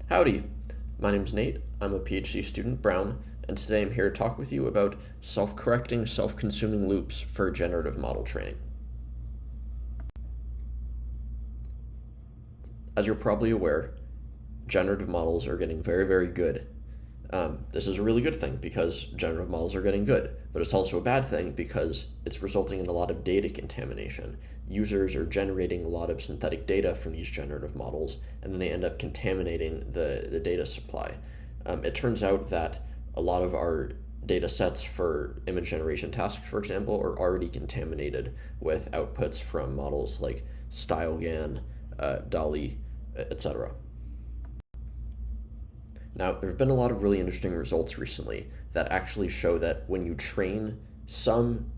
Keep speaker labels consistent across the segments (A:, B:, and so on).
A: Howdy, my name's Nate, I'm a PhD student, Brown, and today I'm here to talk with you about self-correcting, self-consuming loops for generative model training. As you're probably aware, generative models are getting very, very good. This is a really good thing because generative models are getting good, but it's also a bad thing because it's resulting in a lot of data contamination. Users are generating a lot of synthetic data from these generative models, and then they end up contaminating the data supply. It turns out that a lot of our data sets for image generation tasks, for example, are already contaminated with outputs from models like StyleGAN, DALL-E, etc. Now, there have been a lot of really interesting results recently that actually show that when you train some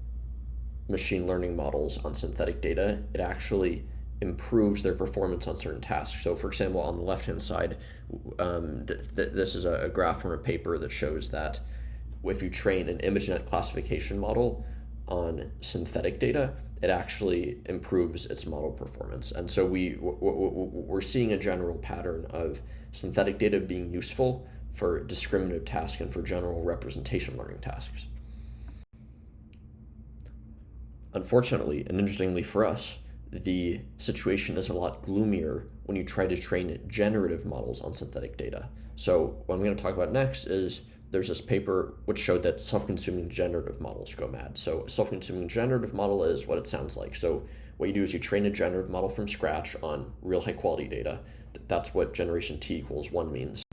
A: machine learning models on synthetic data, it actually improves their performance on certain tasks. So for example, on the left-hand side, this is a graph from a paper that shows that if you train an ImageNet classification model on synthetic data, it actually improves its model performance. And so we're seeing a general pattern of synthetic data being useful for discriminative tasks and for general representation learning tasks. Unfortunately, and interestingly for us, the situation is a lot gloomier when you try to train generative models on synthetic data. So what I'm going to talk about next is there's this paper which showed that self-consuming generative models go mad. So a self-consuming generative model is what it sounds like. So what you do is you train a generative model from scratch on real high quality data. That's what generation t equals 1 means.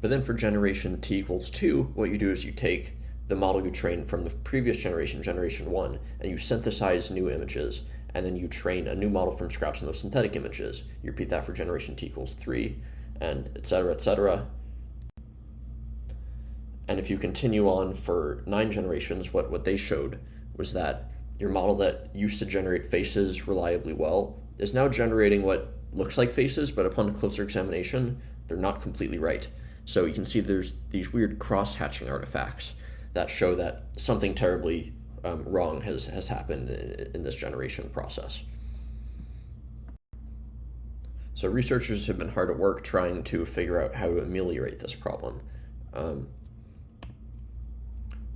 A: But then for generation t equals 2, what you do is you take the model you trained from the previous generation, generation 1, and you synthesize new images, and then you train a new model from scratch on those synthetic images. You repeat that for generation t equals 3, and et cetera, et cetera. And if you continue on for 9 generations, what they showed was that your model that used to generate faces reliably well is now generating what looks like faces, but upon closer examination, they're not completely right. So you can see there's these weird cross-hatching artifacts that show that something terribly wrong has happened in this generation process. So researchers have been hard at work trying to figure out how to ameliorate this problem.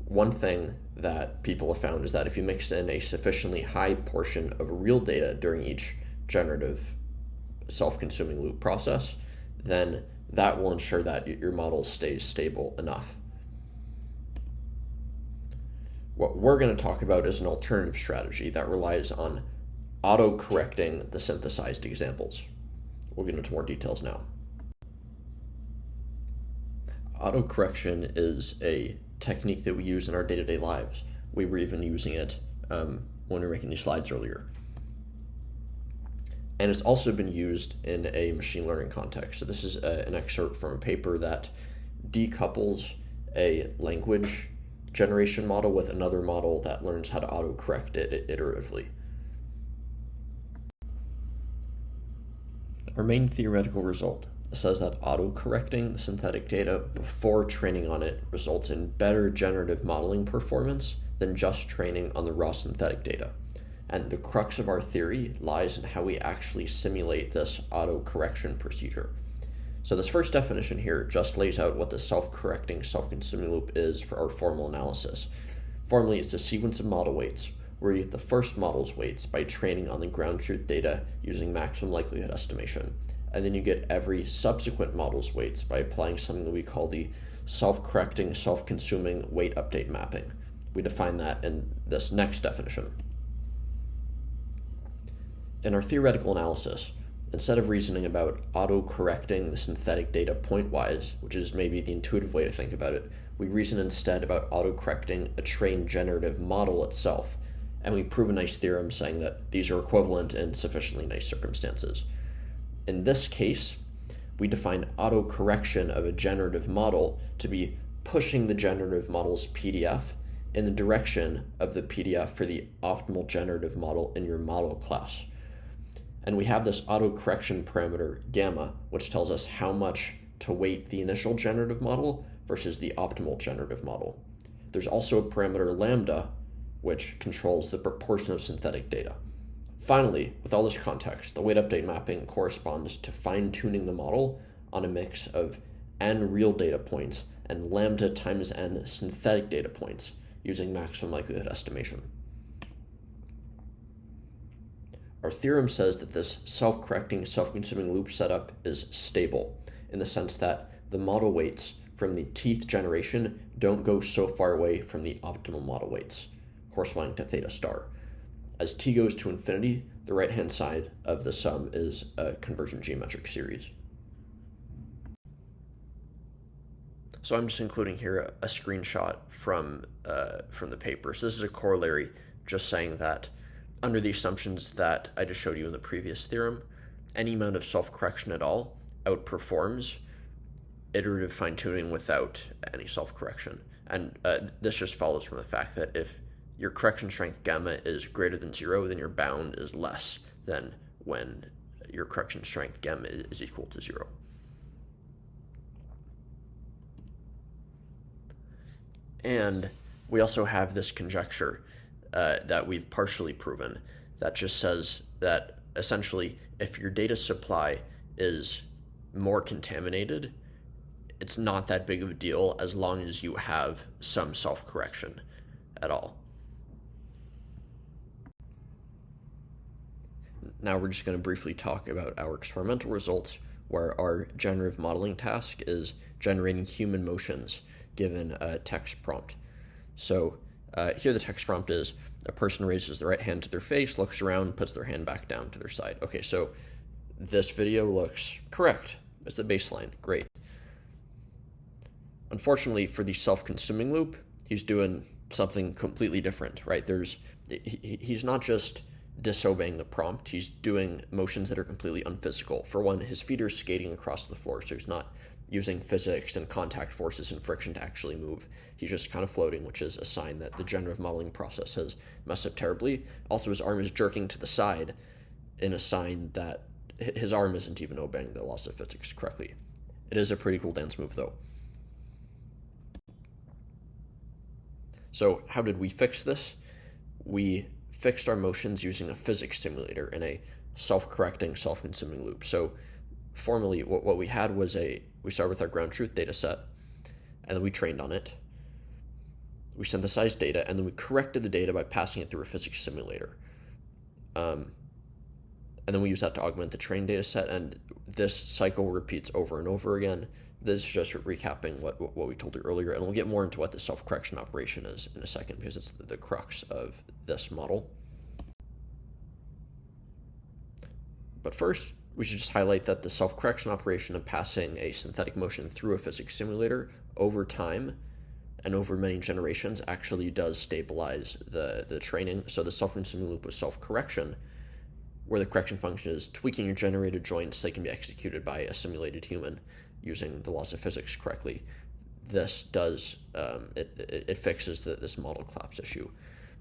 A: One thing that people have found is that if you mix in a sufficiently high portion of real data during each generative self-consuming loop process, then that will ensure that your model stays stable enough. What we're going to talk about is an alternative strategy that relies on auto-correcting the synthesized examples. We'll get into more details now. Auto-correction is a technique that we use in our day-to-day lives. We were even using it when we were making these slides earlier. And it's also been used in a machine learning context. So this is an excerpt from a paper that decouples a language generation model with another model that learns how to auto-correct it iteratively. Our main theoretical result says that auto-correcting the synthetic data before training on it results in better generative modeling performance than just training on the raw synthetic data. And the crux of our theory lies in how we actually simulate this auto-correction procedure. So this first definition here just lays out what the self-correcting, self-consuming loop is for our formal analysis. Formally, it's a sequence of model weights where you get the first model's weights by training on the ground truth data using maximum likelihood estimation. And then you get every subsequent model's weights by applying something that we call the self-correcting, self-consuming weight update mapping. We define that in this next definition. In our theoretical analysis, instead of reasoning about auto-correcting the synthetic data point-wise, which is maybe the intuitive way to think about it, we reason instead about auto-correcting a trained generative model itself, and we prove a nice theorem saying that these are equivalent in sufficiently nice circumstances. In this case, we define auto-correction of a generative model to be pushing the generative model's PDF in the direction of the PDF for the optimal generative model in your model class. And we have this auto-correction parameter, gamma, which tells us how much to weight the initial generative model versus the optimal generative model. There's also a parameter, lambda, which controls the proportion of synthetic data. Finally, with all this context, the weight update mapping corresponds to fine-tuning the model on a mix of n real data points and lambda times n synthetic data points using maximum likelihood estimation. Our theorem says that this self-correcting, self-consuming loop setup is stable in the sense that the model weights from the tth generation don't go so far away from the optimal model weights, corresponding to theta star. As t goes to infinity, the right-hand side of the sum is a convergent geometric series. So I'm just including here a screenshot from the paper. So this is a corollary just saying that under the assumptions that I just showed you in the previous theorem, any amount of self-correction at all outperforms iterative fine-tuning without any self-correction. And this just follows from the fact that if your correction strength gamma is greater than 0, then your bound is less than when your correction strength gamma is equal to 0. And we also have this conjecture that we've partially proven that just says that essentially if your data supply is more contaminated, it's not that big of a deal as long as you have some self-correction at all. Now we're just going to briefly talk about our experimental results, where our generative modeling task is generating human motions given a text prompt. So here the text prompt is a person raises their right hand to their face, looks around, puts their hand back down to their side. Okay, so this video looks correct. It's the baseline. Great. Unfortunately, for the self-consuming loop, he's doing something completely different, right? He's not just disobeying the prompt, he's doing motions that are completely unphysical. For one, his feet are skating across the floor, so he's not using physics and contact forces and friction to actually move. He's just kind of floating, which is a sign that the generative modeling process has messed up terribly. Also, his arm is jerking to the side in a sign that his arm isn't even obeying the laws of physics correctly. It is a pretty cool dance move, though. So how did we fix this? We fixed our motions using a physics simulator in a self-correcting, self-consuming loop. So formally, what we had was we started with our ground truth data set, and then we trained on it. We synthesized data, and then we corrected the data by passing it through a physics simulator. And then we use that to augment the trained data set, and this cycle repeats over and over again. This is just recapping what we told you earlier, and we'll get more into what the self-correction operation is in a second, because it's the crux of this model. But first, we should just highlight that the self-correction operation of passing a synthetic motion through a physics simulator over time and over many generations actually does stabilize the training. So the self-consuming loop with self-correction, where the correction function is tweaking your generated joints so they can be executed by a simulated human using the laws of physics correctly. This does, it fixes this model collapse issue.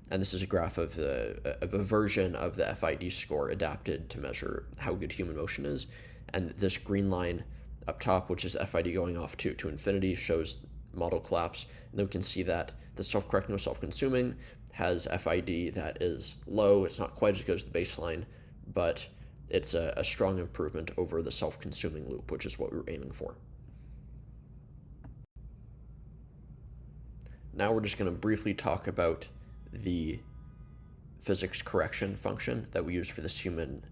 A: And this is a graph of a version of the FID score adapted to measure how good human motion is. And this green line up top, which is FID going off to infinity, shows model collapse. And then we can see that the self-correcting or self-consuming has FID that is low. It's not quite as good as the baseline, but it's a strong improvement over the self-consuming loop, which is what we were aiming for. Now we're just going to briefly talk about the physics correction function that we use for this human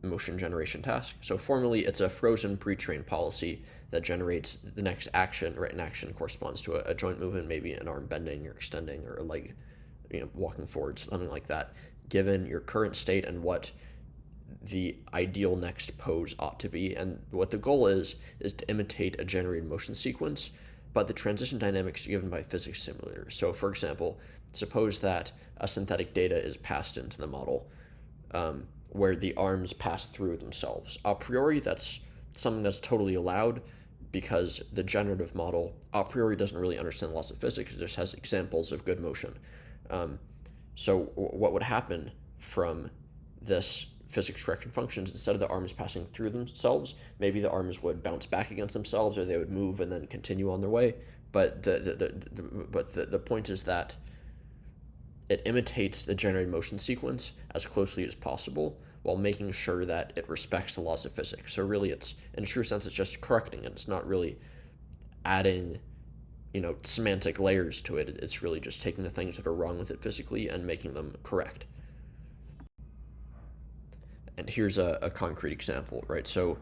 A: motion generation task. So formally, it's a frozen pre-trained policy that generates the next action, right? An action corresponds to a joint movement, maybe an arm bending or extending, or a leg, walking forward, something like that, given your current state and what the ideal next pose ought to be. And what the goal is to imitate a generated motion sequence, but the transition dynamics are given by physics simulator. So for example, suppose that a synthetic data is passed into the model where the arms pass through themselves. A priori, that's something that's totally allowed because the generative model a priori doesn't really understand the laws of physics. It just has examples of good motion. So what would happen from this physics correction functions, instead of the arms passing through themselves, maybe the arms would bounce back against themselves, or they would move and then continue on their way. But the point is that it imitates the generated motion sequence as closely as possible, while making sure that it respects the laws of physics. So really, it's, in a true sense, it's just correcting it. It's not really adding, semantic layers to it. It's really just taking the things that are wrong with it physically and making them correct. And here's a concrete example, right? So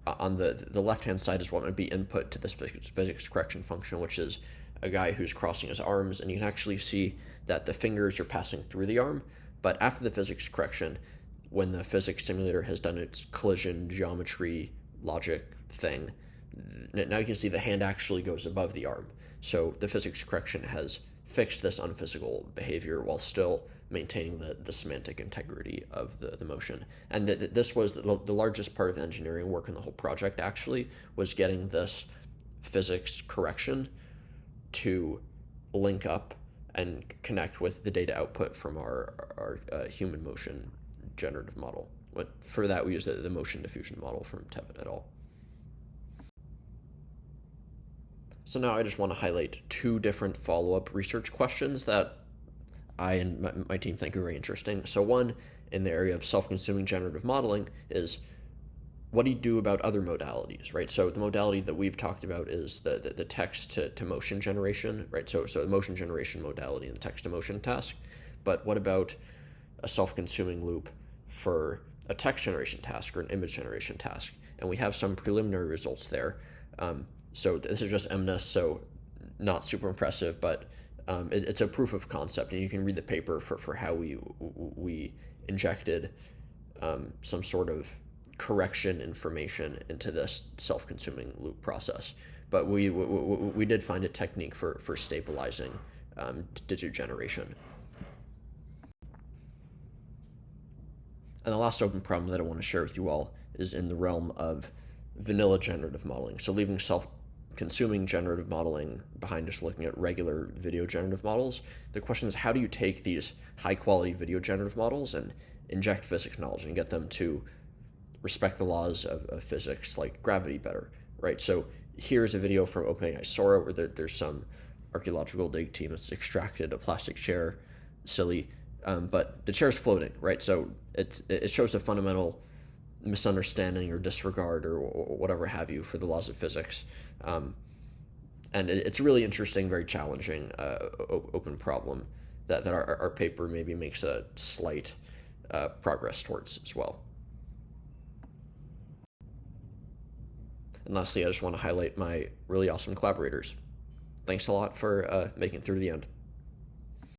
A: on the left-hand side is what would be input to this physics correction function, which is a guy who's crossing his arms, and you can actually see that the fingers are passing through the arm, but after the physics correction, when the physics simulator has done its collision geometry logic thing, now you can see the hand actually goes above the arm. So the physics correction has fixed this unphysical behavior while still maintaining the semantic integrity of the motion. And this was the largest part of the engineering work in the whole project, actually, was getting this physics correction to link up and connect with the data output from our human motion generative model. But for that, we use the motion diffusion model from Tevin et al. So now I just want to highlight two different follow-up research questions that I and my team think are very interesting. So one, in the area of self-consuming generative modeling, is what do you do about other modalities, right? So the modality that we've talked about is the text to motion generation, right? So the motion generation modality and the text to motion task. But what about a self-consuming loop for a text generation task or an image generation task? And we have some preliminary results there. So this is just MNIST, so not super impressive, but it's a proof of concept, and you can read the paper for how we injected some sort of correction information into this self-consuming loop process. But we did find a technique for stabilizing digit generation. And the last open problem that I want to share with you all is in the realm of vanilla generative modeling. So leaving self-consuming generative modeling behind, just looking at regular video generative models. The question is, how do you take these high-quality video generative models and inject physics knowledge and get them to respect the laws of physics like gravity better, right? So here's a video from OpenAI Sora where there's some archaeological dig team that's extracted a plastic chair, silly, but the chair's floating, right? So it shows a fundamental misunderstanding or disregard or whatever have you for the laws of physics. And it's a really interesting, very challenging open problem that our paper maybe makes a slight progress towards as well. And lastly, I just want to highlight my really awesome collaborators. Thanks a lot for making it through to the end.